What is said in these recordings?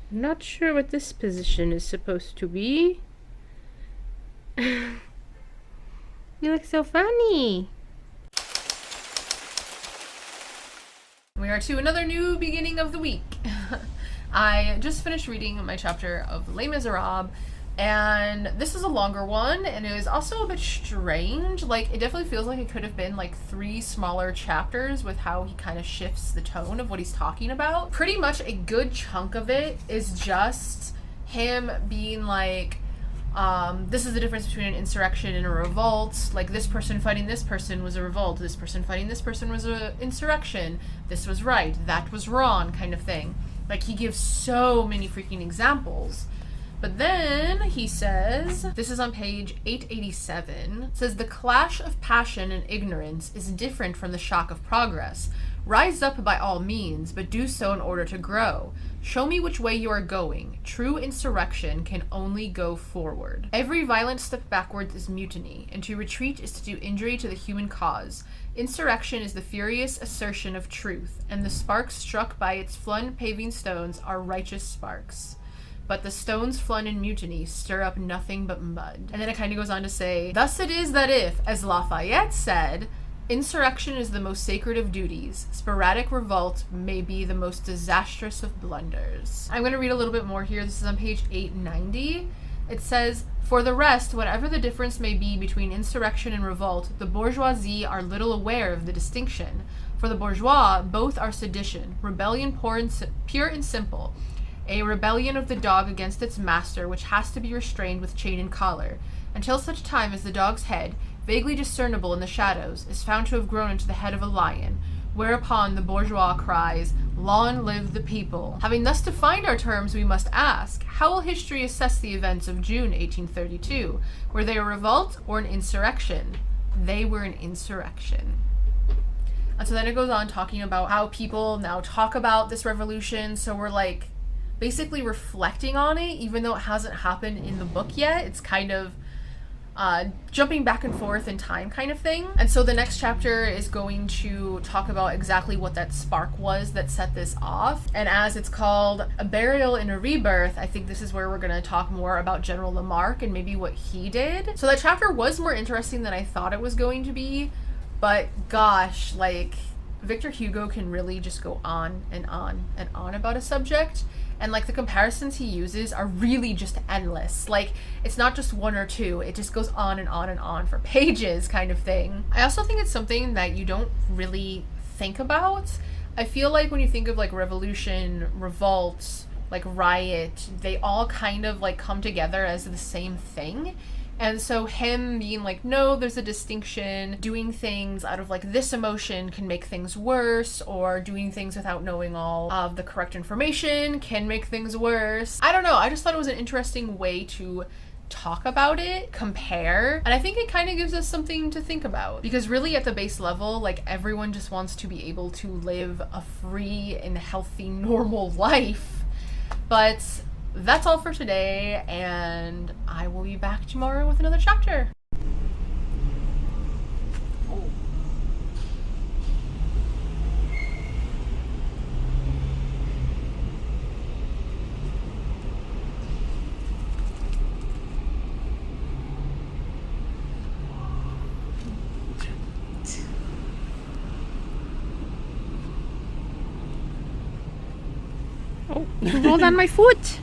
Not sure what this position is supposed to be. You look so funny. We are to another new beginning of the week. I just finished reading my chapter of Les Miserables, and this is a longer one, and it is also a bit strange. Like, it definitely feels like it could have been like 3 smaller chapters with how he kind of shifts the tone of what he's talking about. Pretty much a good chunk of it is just him being like, this is the difference between an insurrection and a revolt. Like, this person fighting this person was a revolt. This person fighting this person was an insurrection. This was right. That was wrong, kind of thing. Like, he gives so many freaking examples. But then he says, this is on page 887, it says, the clash of passion and ignorance is different from the shock of progress. Rise up by all means, but do so in order to grow. Show me which way you are going. True insurrection can only go forward. Every violent step backwards is mutiny, and to retreat is to do injury to the human cause. Insurrection is the furious assertion of truth, and the sparks struck by its flung paving stones are righteous sparks. But the stones flung in mutiny stir up nothing but mud. And then it kind of goes on to say, thus it is that if, as Lafayette said, insurrection is the most sacred of duties, sporadic revolt may be the most disastrous of blunders. I'm going to read a little bit more here. This is on page 890. It says, for the rest, whatever the difference may be between insurrection and revolt, the bourgeoisie are little aware of the distinction. For the bourgeois, both are sedition, rebellion pure and simple, a rebellion of the dog against its master, which has to be restrained with chain and collar, until such time as the dog's head, vaguely discernible in the shadows, is found to have grown into the head of a lion, whereupon the bourgeois cries, long live the people. Having thus defined our terms, we must ask, how will history assess the events of June 1832? Were they a revolt or an insurrection? They were an insurrection. And so then it goes on talking about how people now talk about this revolution, so we're like, basically reflecting on it, even though it hasn't happened in the book yet. It's kind of jumping back and forth in time kind of thing. And so the next chapter is going to talk about exactly what that spark was that set this off. And as it's called A Burial and a Rebirth, I think this is where we're going to talk more about General Lamarque and maybe what he did. So that chapter was more interesting than I thought it was going to be, but gosh, like, Victor Hugo can really just go on and on and on about a subject. And, like, the comparisons he uses are really just endless. Like, it's not just 1 or 2. It just goes on and on and on for pages kind of thing. I also think it's something that you don't really think about. I feel like when you think of, like, revolution, revolt, like, riot, they all kind of, like, come together as the same thing. And so him being like, no, there's a distinction, doing things out of like this emotion can make things worse, or doing things without knowing all of the correct information can make things worse. I don't know, I just thought it was an interesting way to talk about it, compare, and I think it kind of gives us something to think about, because really at the base level, like, everyone just wants to be able to live a free and healthy, normal life. But that's all for today, and I will be back tomorrow with another chapter. Oh, you rolled on my foot.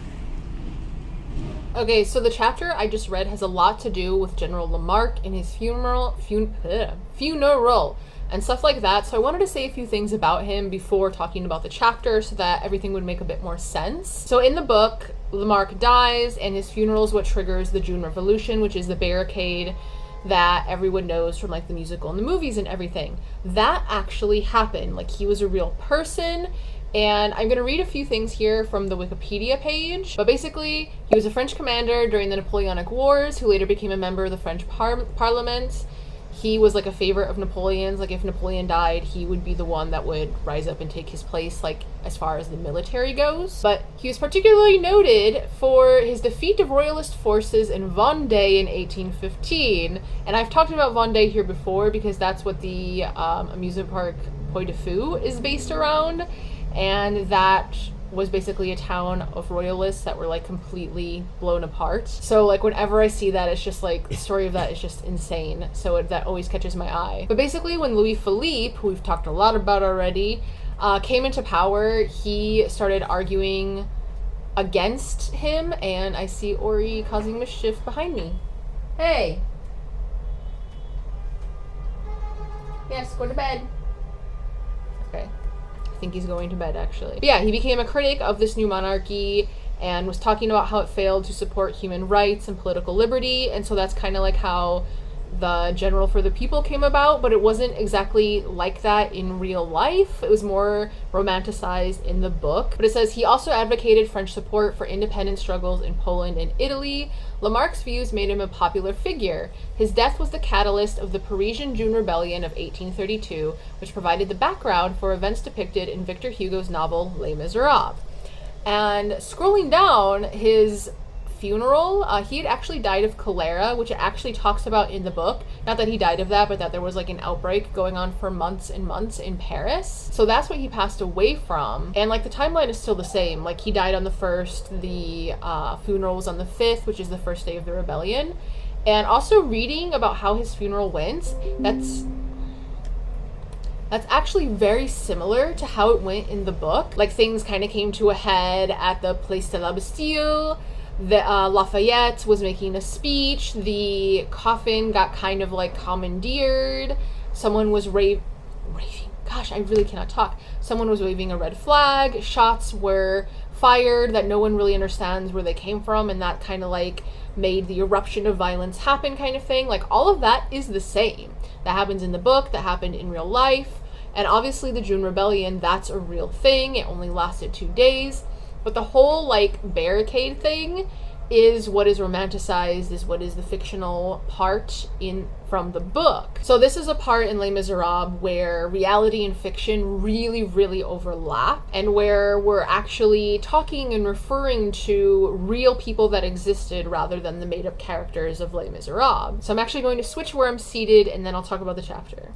Okay, so the chapter I just read has a lot to do with General Lamarque and his funeral, and stuff like that, so I wanted to say a few things about him before talking about the chapter so that everything would make a bit more sense. So in the book, Lamarque dies, and his funeral is what triggers the June Revolution, which is the barricade that everyone knows from, like, the musical and the movies and everything. That actually happened. Like, he was a real person. And I'm going to read a few things here from the Wikipedia page. But basically, he was a French commander during the Napoleonic Wars who later became a member of the French Parliament. He was like a favorite of Napoleon's. Like, if Napoleon died, he would be the one that would rise up and take his place, like, as far as the military goes. But he was particularly noted for his defeat of royalist forces in Vendée in 1815. And I've talked about Vendée here before because that's what the amusement park Puy de Fou is based around. And that was basically a town of royalists that were like completely blown apart. So like whenever I see that, it's just like the story of that is just insane. So that always catches my eye. But basically when Louis Philippe, who we've talked a lot about already, came into power, he started arguing against him, and I see Ori causing mischief behind me. Hey! Yes, go to bed. Okay. I think he's going to bed, actually. But yeah, he became a critic of this new monarchy and was talking about how it failed to support human rights and political liberty, and so that's kind of like how the General for the People came about, but it wasn't exactly like that in real life. It was more romanticized in the book. But it says he also advocated French support for independence struggles in Poland and Italy. Lamarck's views made him a popular figure. His death was the catalyst of the Parisian June Rebellion of 1832, which provided the background for events depicted in Victor Hugo's novel Les Miserables. And scrolling down, his funeral, he had actually died of cholera, which it actually talks about in the book. Not that he died of that, but that there was like an outbreak going on for months and months in Paris. So that's what he passed away from. And like the timeline is still the same. Like he died on the 1st, the funeral was on the 5th, which is the first day of the rebellion. And also reading about how his funeral went, that's actually very similar to how it went in the book. Like things kind of came to a head at the Place de la Bastille. Lafayette was making a speech. The coffin got kind of like commandeered. Someone was raving. Gosh, I really cannot talk. Someone was waving a red flag. Shots were fired that no one really understands where they came from, and that kind of like made the eruption of violence happen kind of thing. Like all of that is the same. That happens in the book, that happened in real life. And obviously the June Rebellion, that's a real thing. It only lasted 2 days. But the whole, like, barricade thing is what is romanticized, is what is the fictional part from the book. So this is a part in Les Miserables where reality and fiction really, really overlap, and where we're actually talking and referring to real people that existed rather than the made-up characters of Les Miserables. So I'm actually going to switch where I'm seated, and then I'll talk about the chapter.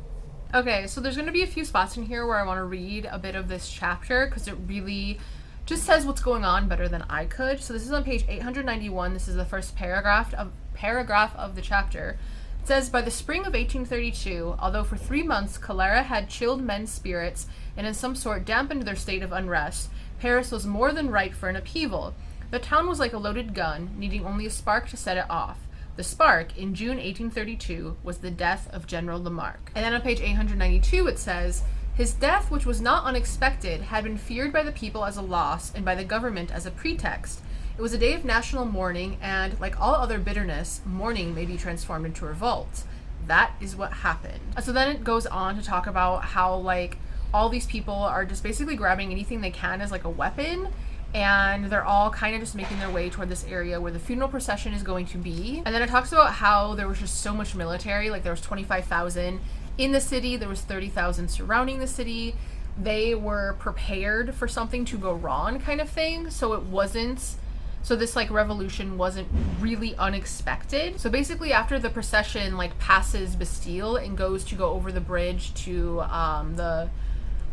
Okay, so there's going to be a few spots in here where I want to read a bit of this chapter, because it really just says what's going on better than I could. So this is on page 891. This is the first paragraph of the chapter. It says, by the spring of 1832, although for 3 months cholera had chilled men's spirits and in some sort dampened their state of unrest, Paris was more than ripe for an upheaval. The town was like a loaded gun, needing only a spark to set it off. The spark, in June 1832, was the death of General Lamarque. And then on page 892 it says, his death, which was not unexpected, had been feared by the people as a loss and by the government as a pretext. It was a day of national mourning, and, like all other bitterness, mourning may be transformed into revolt. That is what happened. So then it goes on to talk about how, like, all these people are just basically grabbing anything they can as, like, a weapon, and they're all kind of just making their way toward this area where the funeral procession is going to be. And then it talks about how there was just so much military, like there was 25,000 in the city, there was 30,000 surrounding the city. They were prepared for something to go wrong kind of thing. So this like revolution wasn't really unexpected. So basically after the procession like passes Bastille and goes to go over the bridge to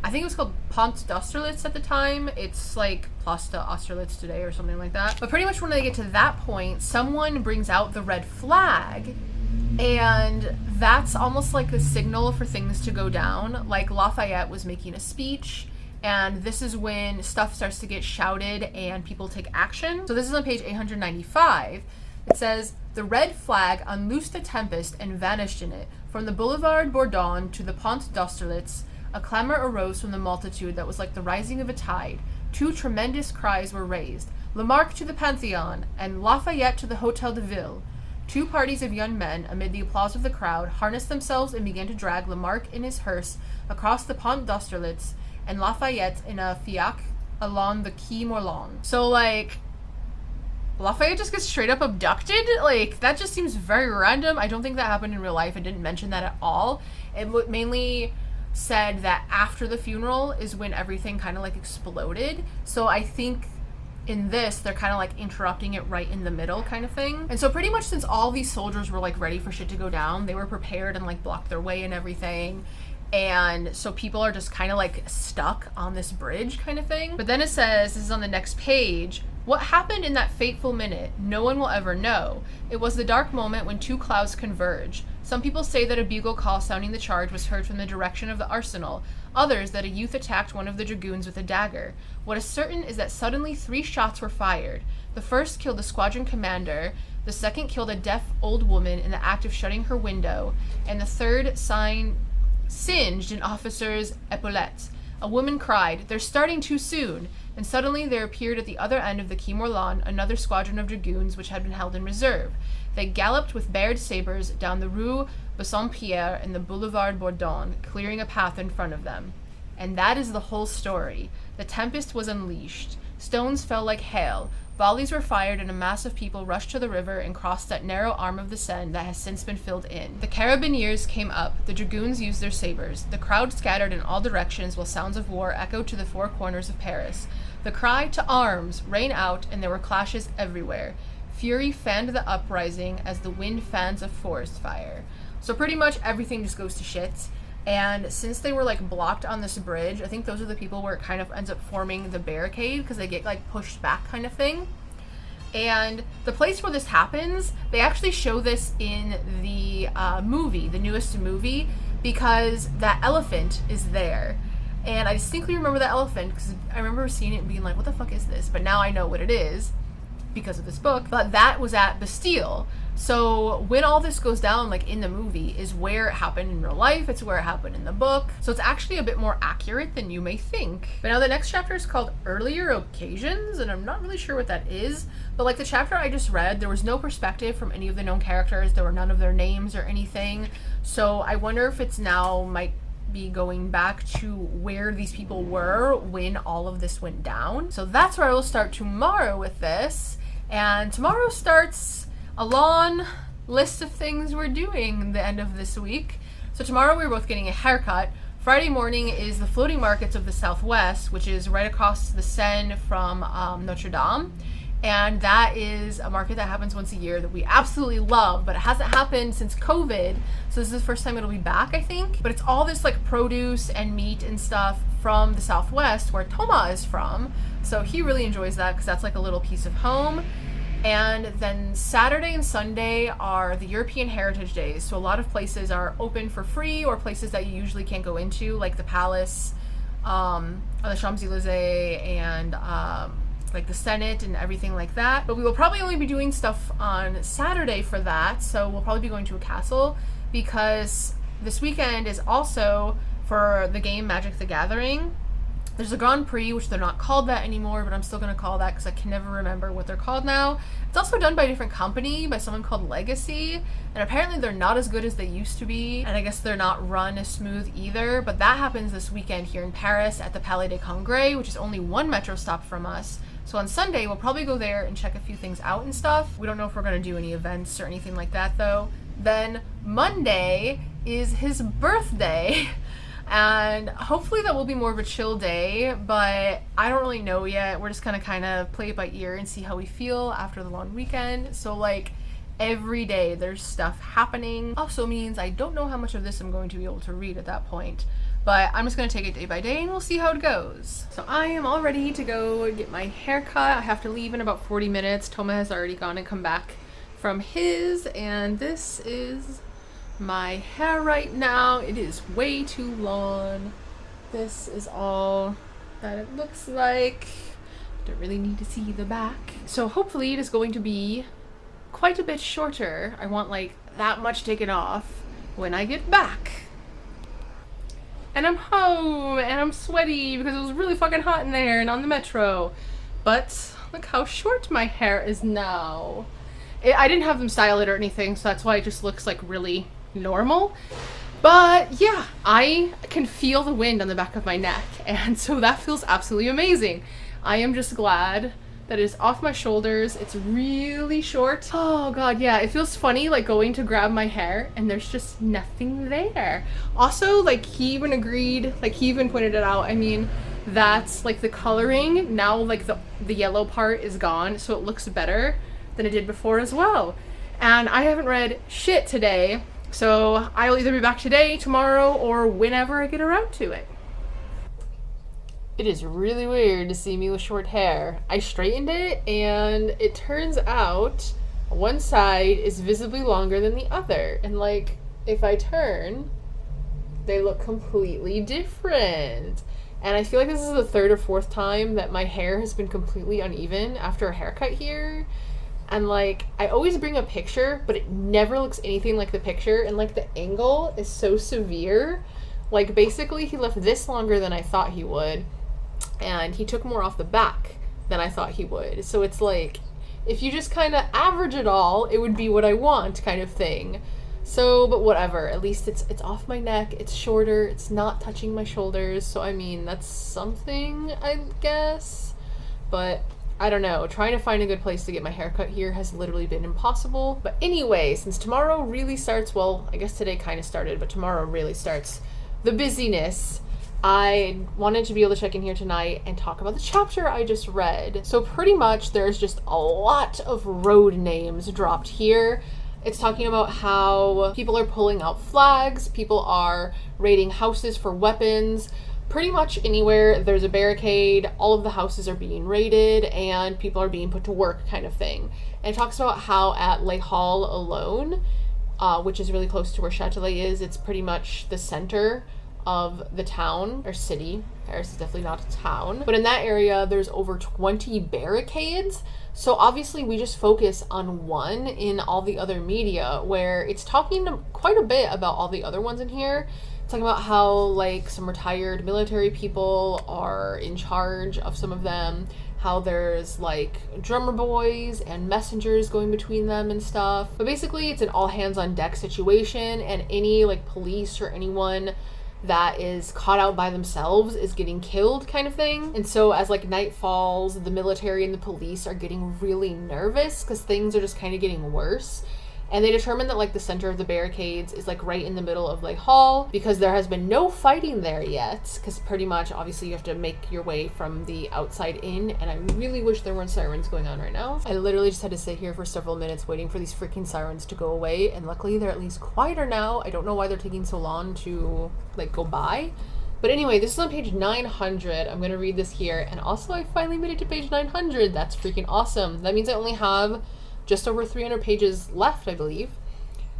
I think it was called Pont d'Austerlitz at the time. It's like Place d'Austerlitz today or something like that. But pretty much when they get to that point, someone brings out the red flag, and that's almost like a signal for things to go down. Like Lafayette was making a speech, and this is when stuff starts to get shouted and people take action. So this is on page 895. It says, the red flag unloosed a tempest and vanished in it. From the Boulevard Bourdon to the Pont d'Austerlitz, a clamor arose from the multitude that was like the rising of a tide. 2 tremendous cries were raised, Lamarque to the Pantheon, and Lafayette to the Hotel de Ville. 2 parties of young men, amid the applause of the crowd, harnessed themselves and began to drag Lamarque in his hearse across the Pont d'Austerlitz, and Lafayette in a fiacre along the Quai Morland. So, like, Lafayette just gets straight up abducted? Like, that just seems very random. I don't think that happened in real life. It didn't mention that at all. It mainly said that after the funeral is when everything kind of like exploded. So I think in this, they're kind of like interrupting it right in the middle kind of thing. And so pretty much since all these soldiers were like ready for shit to go down, they were prepared and like blocked their way and everything. And so people are just kind of like stuck on this bridge kind of thing. But then it says, this is on the next page, what happened in that fateful minute, no one will ever know. It was the dark moment when two clouds converge. Some people say that a bugle call sounding the charge was heard from the direction of the arsenal. Others that a youth attacked one of the dragoons with a dagger. What is certain is that suddenly 3 shots were fired. The first killed the squadron commander, the second killed a deaf old woman in the act of shutting her window, and the third singed an officer's epaulettes. A woman cried, "They're starting too soon!" And suddenly there appeared at the other end of the Quai Morland another squadron of dragoons which had been held in reserve. They galloped with bared sabers down the Rue Bassompierre and the Boulevard Bourdon, clearing a path in front of them. And that is the whole story. The tempest was unleashed. Stones fell like hail. Volleys were fired and a mass of people rushed to the river and crossed that narrow arm of the Seine that has since been filled in. The carabineers came up. The dragoons used their sabers. The crowd scattered in all directions while sounds of war echoed to the 4 corners of Paris. The cry, "To arms!" rang out, and there were clashes everywhere. Fury fanned the uprising as the wind fans a forest fire. So pretty much everything just goes to shit. And since they were like blocked on this bridge, I think those are the people where it kind of ends up forming the barricade because they get like pushed back kind of thing. And the place where this happens, they actually show this in the movie, the newest movie, because that elephant is there. And I distinctly remember that elephant because I remember seeing it and being like, what the fuck is this? But now I know what it is because of this book. But that was at Bastille. So when all this goes down, like in the movie, is where it happened in real life. It's where it happened in the book. So it's actually a bit more accurate than you may think. But now the next chapter is called Earlier Occasions, and I'm not really sure what that is. But like the chapter I just read, there was no perspective from any of the known characters. There were none of their names or anything. So I wonder if it's now might be going back to where these people were when all of this went down. So that's where I will start tomorrow with this. And tomorrow starts a long list of things we're doing the end of this week. So tomorrow we're both getting a haircut. Friday morning is the floating markets of the Southwest, which is right across the Seine from Notre Dame. And that is a market that happens once a year that we absolutely love, but it hasn't happened since COVID. So this is the first time it'll be back, I think. But it's all this like produce and meat and stuff from the Southwest where Thomas is from. So he really enjoys that because that's like a little piece of home. And then Saturday and Sunday are the European Heritage Days. So a lot of places are open for free or places that you usually can't go into, like the Palace, or the Champs-Élysées, and like the Senate and everything like that. But we will probably only be doing stuff on Saturday for that. So we'll probably be going to a castle because this weekend is also for the game Magic the Gathering. There's a Grand Prix, which they're not called that anymore, but I'm still going to call that because I can never remember what they're called now. It's also done by a different company, by someone called Legacy, and apparently they're not as good as they used to be, and I guess they're not run as smooth either, but that happens this weekend here in Paris at the Palais des Congrès, which is only 1 metro stop from us. So on Sunday, we'll probably go there and check a few things out and stuff. We don't know if we're going to do any events or anything like that, though. Then Monday is his birthday. And hopefully that will be more of a chill day, but I don't really know yet. We're just gonna kind of play it by ear and see how we feel after the long weekend. So like every day there's stuff happening. Also means I don't know how much of this I'm going to be able to read at that point, but I'm just gonna take it day by day and we'll see how it goes. So I am all ready to go get my hair cut. I have to leave in about 40 minutes. Toma has already gone and come back from his, and this is my hair right now. It is way too long. This is all that it looks like. Don't really need to see the back. So hopefully it is going to be quite a bit shorter. I want like that much taken off when I get back. And I'm home and I'm sweaty because it was really fucking hot in there and on the metro. But look how short my hair is now. I didn't have them style it or anything, so that's why it just looks like really normal. But yeah, I can feel the wind on the back of my neck, and so that feels absolutely amazing. I am just glad that it's off my shoulders. It's really short. Oh god, yeah, it feels funny like going to grab my hair and there's just nothing there. Also, like he even agreed, like he even pointed it out. I mean, that's like the coloring now, like the yellow part is gone, so it looks better than it did before as well. And I haven't read shit today. So I'll either be back today, tomorrow, or whenever I get around to it. It is really weird to see me with short hair. I straightened it, and it turns out one side is visibly longer than the other. And, like, if I turn, they look completely different. And I feel like this is the third or fourth time that my hair has been completely uneven after a haircut here. And, like, I always bring a picture, but it never looks anything like the picture. And, like, the angle is so severe. Like, basically, he left this longer than I thought he would. And he took more off the back than I thought he would. So it's like, if you just kind of average it all, it would be what I want kind of thing. So, but whatever. At least it's off my neck. It's shorter. It's not touching my shoulders. So, I mean, that's something, I guess. But I don't know. Trying to find a good place to get my haircut here has literally been impossible. But anyway, since tomorrow really starts, well, I guess today kind of started, but tomorrow really starts the busyness. I wanted to be able to check in here tonight and talk about the chapter I just read. So pretty much there's just a lot of road names dropped here. It's talking about how people are pulling out flags, people are raiding houses for weapons. Pretty much anywhere there's a barricade, all of the houses are being raided and people are being put to work kind of thing. And it talks about how at Les Halles alone, which is really close to where Châtelet is, it's pretty much the center of the town or city. Paris is definitely not a town, but in that area there's over 20 barricades. So obviously we just focus on one in all the other media, where it's talking quite a bit about all the other ones in here. It's talking about how, like, some retired military people are in charge of some of them, how there's, like, drummer boys and messengers going between them and stuff. But basically it's an all hands on deck situation, and any, like, police or anyone that is caught out by themselves is getting killed kind of thing. And so as, like, night falls, the military and the police are getting really nervous because things are just kind of getting worse. And they determined that, like, the center of the barricades is, like, right in the middle of Les Halles, because there has been no fighting there yet, because pretty much obviously you have to make your way from the outside in, and I really wish there weren't sirens going on right now. I literally just had to sit here for several minutes waiting for these freaking sirens to go away, and luckily they're at least quieter now. I don't know why they're taking so long to, like, go by. But anyway, this is on page 900. I'm gonna read this here, and also I finally made it to page 900. That's freaking awesome. That means I only have just over 300 pages left, I believe.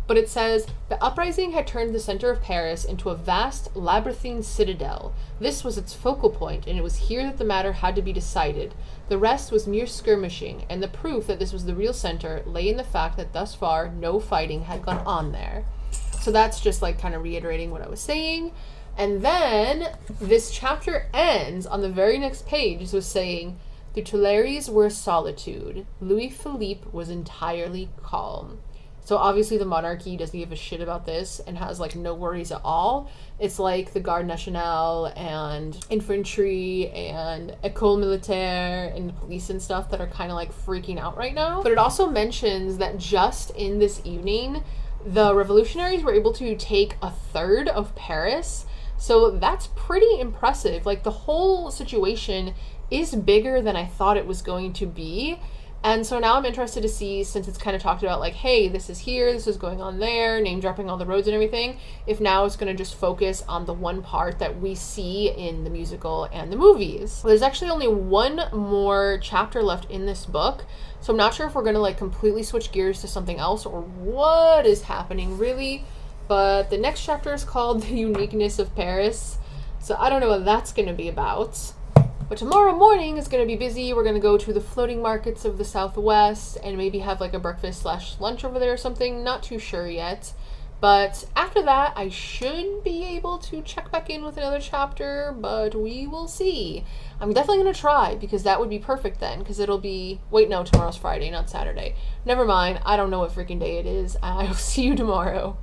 But it says, the uprising had turned the center of Paris into a vast labyrinthine citadel. This was its focal point, and it was here that the matter had to be decided. The rest was mere skirmishing, and the proof that this was the real center lay in the fact that thus far no fighting had gone on there. So that's just, like, kind of reiterating what I was saying. And then this chapter ends on the very next page with saying, the Tuileries were a solitude. Louis-Philippe was entirely calm. So obviously the monarchy doesn't give a shit about this and has, like, no worries at all. It's like the Garde Nationale and infantry and École Militaire and police and stuff that are kind of, like, freaking out right now. But it also mentions that just in this evening, the revolutionaries were able to take a third of Paris. So that's pretty impressive. Like, the whole situation is bigger than I thought it was going to be. And so now I'm interested to see, since it's kind of talked about, like, hey, this is here, this is going on there, name dropping all the roads and everything, if now it's going to just focus on the one part that we see in the musical and the movies. There's actually only one more chapter left in this book, so I'm not sure if we're going to, like, completely switch gears to something else or what is happening really. But the next chapter is called The Uniqueness of Paris, so I don't know what that's going to be about. But tomorrow morning is going to be busy. We're going to go to the floating markets of the Southwest and maybe have, like, a breakfast/lunch over there or something. Not too sure yet. But after that, I should be able to check back in with another chapter, but we will see. I'm definitely going to try, because that would be perfect then, because it'll be... Wait, no, tomorrow's Friday, not Saturday. Never mind. I don't know what freaking day it is. I will see you tomorrow.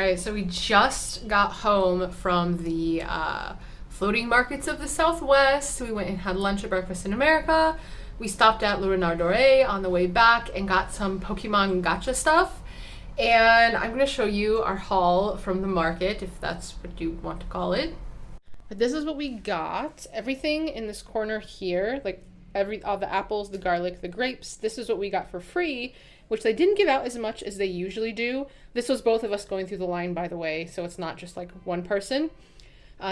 Okay, so we just got home from the floating markets of the Southwest. We went and had lunch at Breakfast in America. We stopped at Le Renard Doré on the way back and got some Pokemon Gacha stuff. And I'm going to show you our haul from the market, if that's what you want to call it. But this is what we got. Everything in this corner here, like all the apples, the garlic, the grapes, this is what we got for free, which they didn't give out as much as they usually do. This was both of us going through the line, by the way, so it's not just like one person.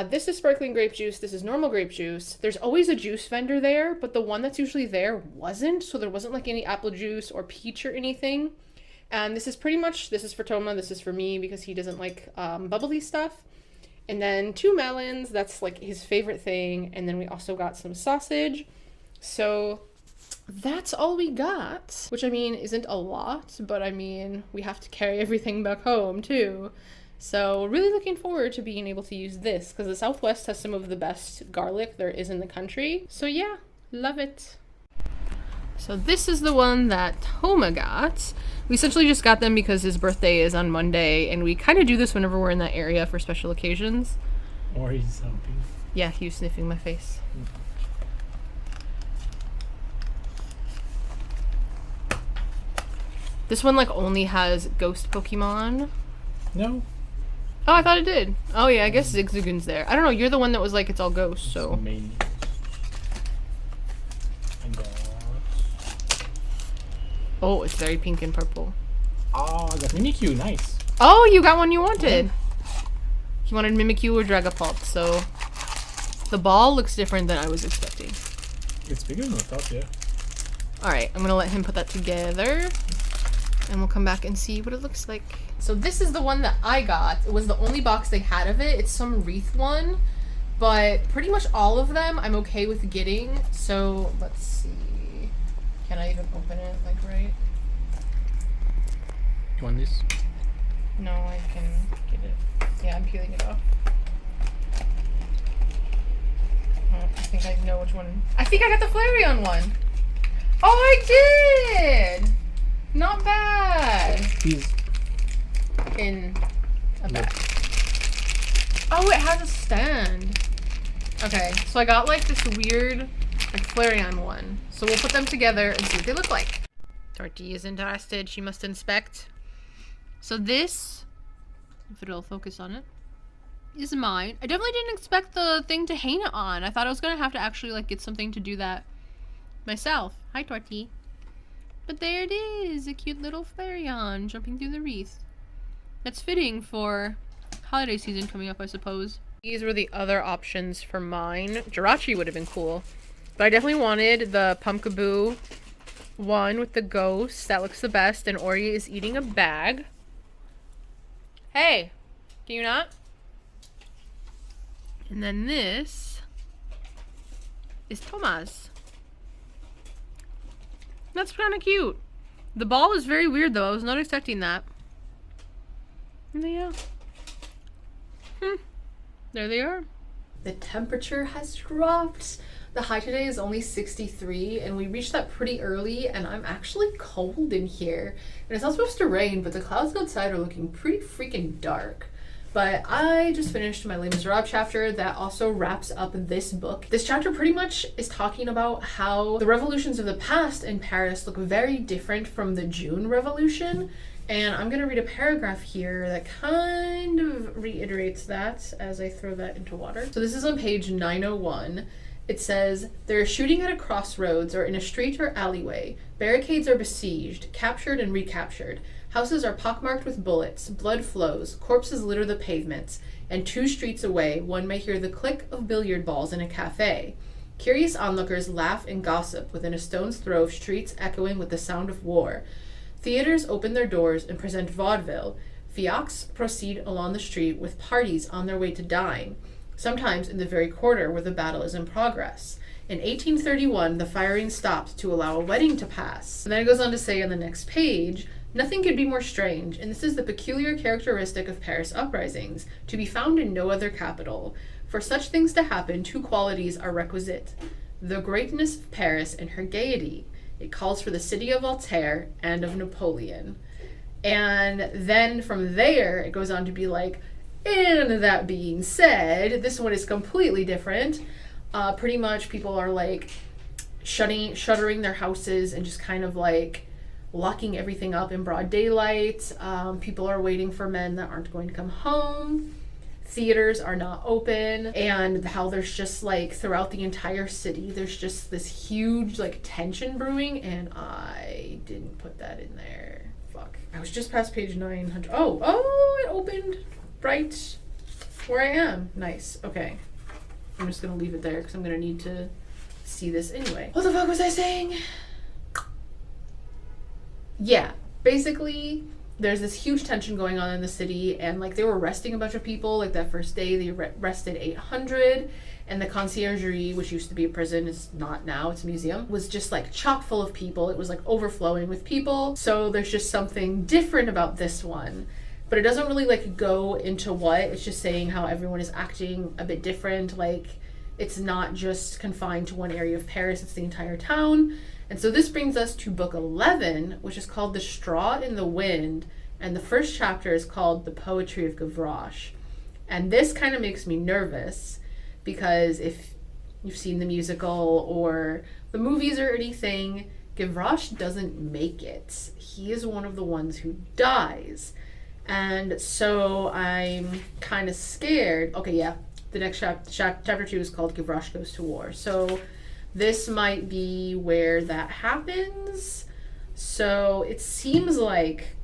This is sparkling grape juice. This is normal grape juice. There's always a juice vendor there, but the one that's usually there wasn't, so there wasn't like any apple juice or peach or anything. And this is for Toma, this is for me because he doesn't like bubbly stuff. And then 2 melons, that's like his favorite thing. And then we also got some sausage. So that's all we got, which I mean isn't a lot, but I mean we have to carry everything back home too. So really looking forward to being able to use this because the Southwest has some of the best garlic there is in the country. So yeah, love it. So this is the one that Toma got. We essentially just got them because his birthday is on Monday, and we kind of do this whenever we're in that area for special occasions. Or he's something. Yeah, he was sniffing my face. This one like only has ghost Pokemon. No. Oh, I thought it did. Oh yeah, I guess Zigzagoon's there. I don't know, you're the one that was like, it's all ghosts, so. It's main. I got... Oh, it's very pink and purple. Oh, I got Mimikyu, nice. Oh, you got one you wanted. He wanted Mimikyu or Dragapult, so. The ball looks different than I was expecting. It's bigger than I thought, yeah. Alright, I'm gonna let him put that together. And we'll come back and see what it looks like. So this is the one that I got. It was the only box they had of it. It's some wreath one. But pretty much all of them I'm okay with getting. So let's see. Can I even open it like right? You want this? No, I can get it. Yeah, I'm peeling it off. Oh, I think I know which one. I think I got the Flareon one. Oh, I did! Not bad. He's in a bag. Oh, it has a stand. Okay, so I got like this weird like Flareon one. So we'll put them together and see what they look like. Torti is interested. She must inspect. So this, if it'll focus on it, is mine. I definitely didn't expect the thing to hang it on. I thought I was gonna have to actually like get something to do that myself. Hi, Torti. But there it is, a cute little Flareon jumping through the wreath. That's fitting for holiday season coming up, I suppose. These were the other options for mine. Jirachi would have been cool. But I definitely wanted the Pumpkaboo one with the ghost. That looks the best. And Ori is eating a bag. Hey, do you not? And then this is Toma's. That's kind of cute. The ball is very weird, though. I was not expecting that. And yeah. There they are. The temperature has dropped. The high today is only 63, and we reached that pretty early, and I'm actually cold in here. And it's not supposed to rain, but the clouds outside are looking pretty freaking dark. But I just finished my Les Miserables chapter that also wraps up this book. This chapter pretty much is talking about how the revolutions of the past in Paris look very different from the June Revolution. And I'm going to read a paragraph here that kind of reiterates that as I throw that into water. So this is on page 901. It says, "They're shooting at a crossroads or in a street or alleyway. Barricades are besieged, captured and recaptured. Houses are pockmarked with bullets, blood flows, corpses litter the pavements, and 2 streets away one may hear the click of billiard balls in a cafe. Curious onlookers laugh and gossip within a stone's throw of streets echoing with the sound of war. Theaters open their doors and present vaudeville. Fiacs proceed along the street with parties on their way to dine, sometimes in the very quarter where the battle is in progress. In 1831, the firing stopped to allow a wedding to pass." And then it goes on to say on the next page, "Nothing could be more strange, and this is the peculiar characteristic of Paris uprisings, to be found in no other capital. For such things to happen, 2 qualities are requisite: the greatness of Paris and her gaiety. It calls for the city of Voltaire and of Napoleon." And then from there, it goes on to be like, and that being said, this one is completely different. Pretty much people are like shuttering their houses and just kind of like locking everything up in broad daylight. People are waiting for men that aren't going to come home. Theaters are not open, and how there's just like throughout the entire city, there's just this huge like tension brewing, and I didn't put that in there. Fuck. I was just past page 900. Oh, it opened right where I am. Nice. Okay. I'm just gonna leave it there because I'm gonna need to see this anyway. What the fuck was I saying? Yeah, basically there's this huge tension going on in the city, and like they were arresting a bunch of people. Like that first day they arrested 800, and the conciergerie, which used to be a prison, is not now, it's a museum, was just like chock full of people. It was like overflowing with people. So there's just something different about this one, but it doesn't really like go into what. It's just saying how everyone is acting a bit different. Like it's not just confined to one area of Paris, it's the entire town. And so this brings us to book 11, which is called The Straw in the Wind, and the first chapter is called The Poetry of Gavroche. And this kind of makes me nervous because if you've seen the musical or the movies or anything, Gavroche doesn't make it. He is one of the ones who dies. And so I'm kind of scared. Okay, yeah, the next chapter 2 is called Gavroche Goes to War. So this might be where that happens. So it seems like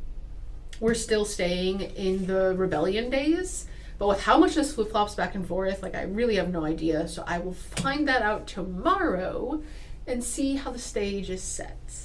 we're still staying in the rebellion days, but with how much this flip-flops back and forth, like I really have no idea. So I will find that out tomorrow and see how the stage is set.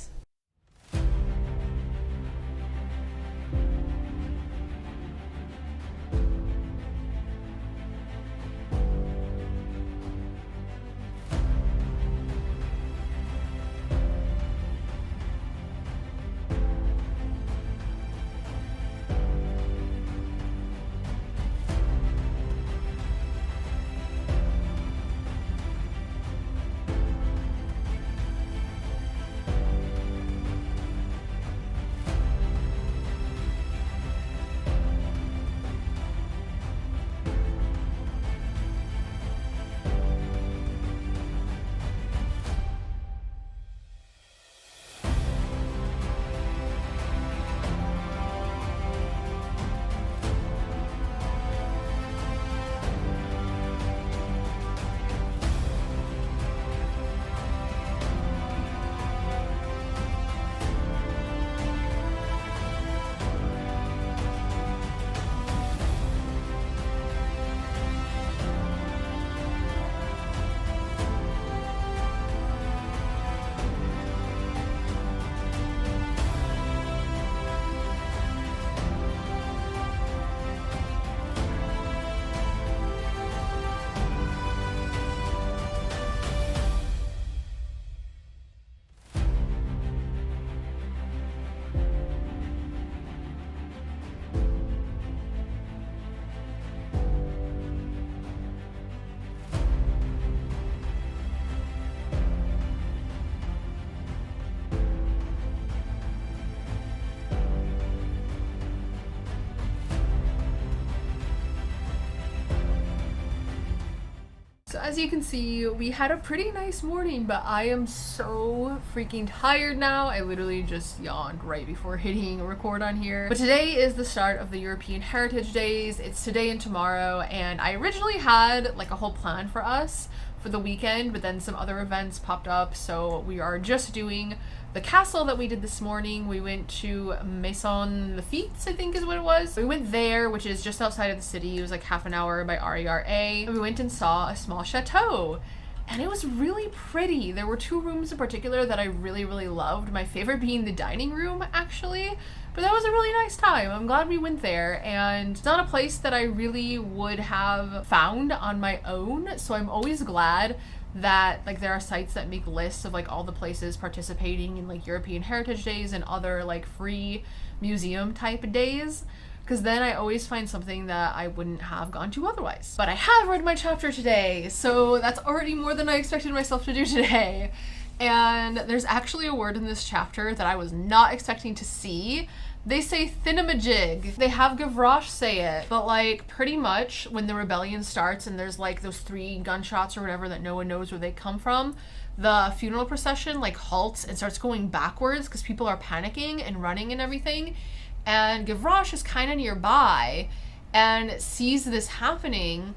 So as you can see, we had a pretty nice morning, but I am so freaking tired now. I literally just yawned right before hitting record on here. But today is the start of the European Heritage Days. It's today and tomorrow, and I originally had like a whole plan for us for the weekend, but then some other events popped up, so we are just doing the castle that we did this morning. We went to Maisons-Laffitte, I think is what it was. We went there, which is just outside of the city. It was like half an hour by RERA. And we went and saw a small chateau. And it was really pretty. There were two rooms in particular that I really, really loved. My favorite being the dining room, actually. But that was a really nice time. I'm glad we went there. And it's not a place that I really would have found on my own. So I'm always glad that like there are sites that make lists of like all the places participating in like European Heritage Days and other like free museum type days, because then I always find something that I wouldn't have gone to otherwise. But I have read my chapter today, so that's already more than I expected myself to do today. And there's actually a word in this chapter that I was not expecting to see They say thingamajig. They have Gavroche say it, but like pretty much when the rebellion starts and there's like those 3 gunshots or whatever that no one knows where they come from, the funeral procession like halts and starts going backwards because people are panicking and running and everything. And Gavroche is kind of nearby and sees this happening,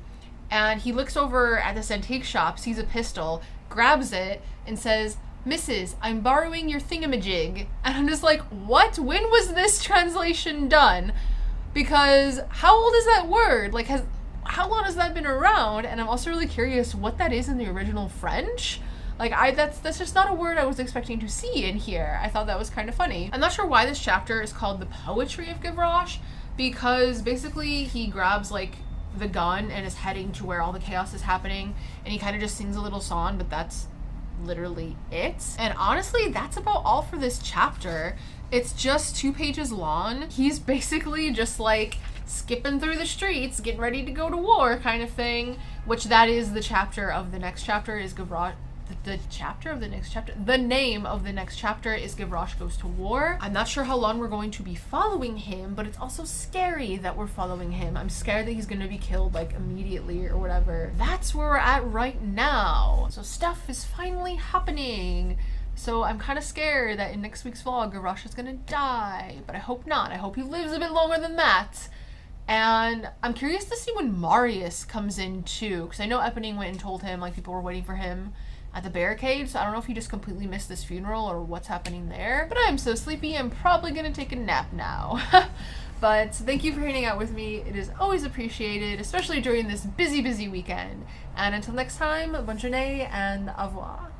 and he looks over at this antique shop, sees a pistol, grabs it, and says, "Mrs., I'm borrowing your thingamajig." And I'm just like, what? When was this translation done? Because how old is that word? Like, how long has that been around? And I'm also really curious what that is in the original French. Like, that's just not a word I was expecting to see in here. I thought that was kind of funny. I'm not sure why this chapter is called The Poetry of Gavroche, because basically he grabs, like, the gun and is heading to where all the chaos is happening, and he kind of just sings a little song, but that's literally it. And honestly, that's about all for this chapter. It's just 2 pages long. He's basically just, like, skipping through the streets, getting ready to go to war kind of thing, which that is the chapter of the next chapter is Gavroche. The name of the next chapter is Gavroche Goes to War. I'm not sure how long we're going to be following him, but it's also scary that we're following him. I'm scared that he's going to be killed like immediately or whatever. That's where we're at right now. So stuff is finally happening. So I'm kind of scared that in next week's vlog, Gavroche is going to die, but I hope not. I hope he lives a bit longer than that. And I'm curious to see when Marius comes in too, because I know Eponine went and told him like people were waiting for him at the Barricades, so I don't know if he just completely missed this funeral or what's happening there. But I'm so sleepy, I'm probably gonna take a nap now. But thank you for hanging out with me. It is always appreciated, especially during this busy weekend. And until next time, bonne journée and au revoir.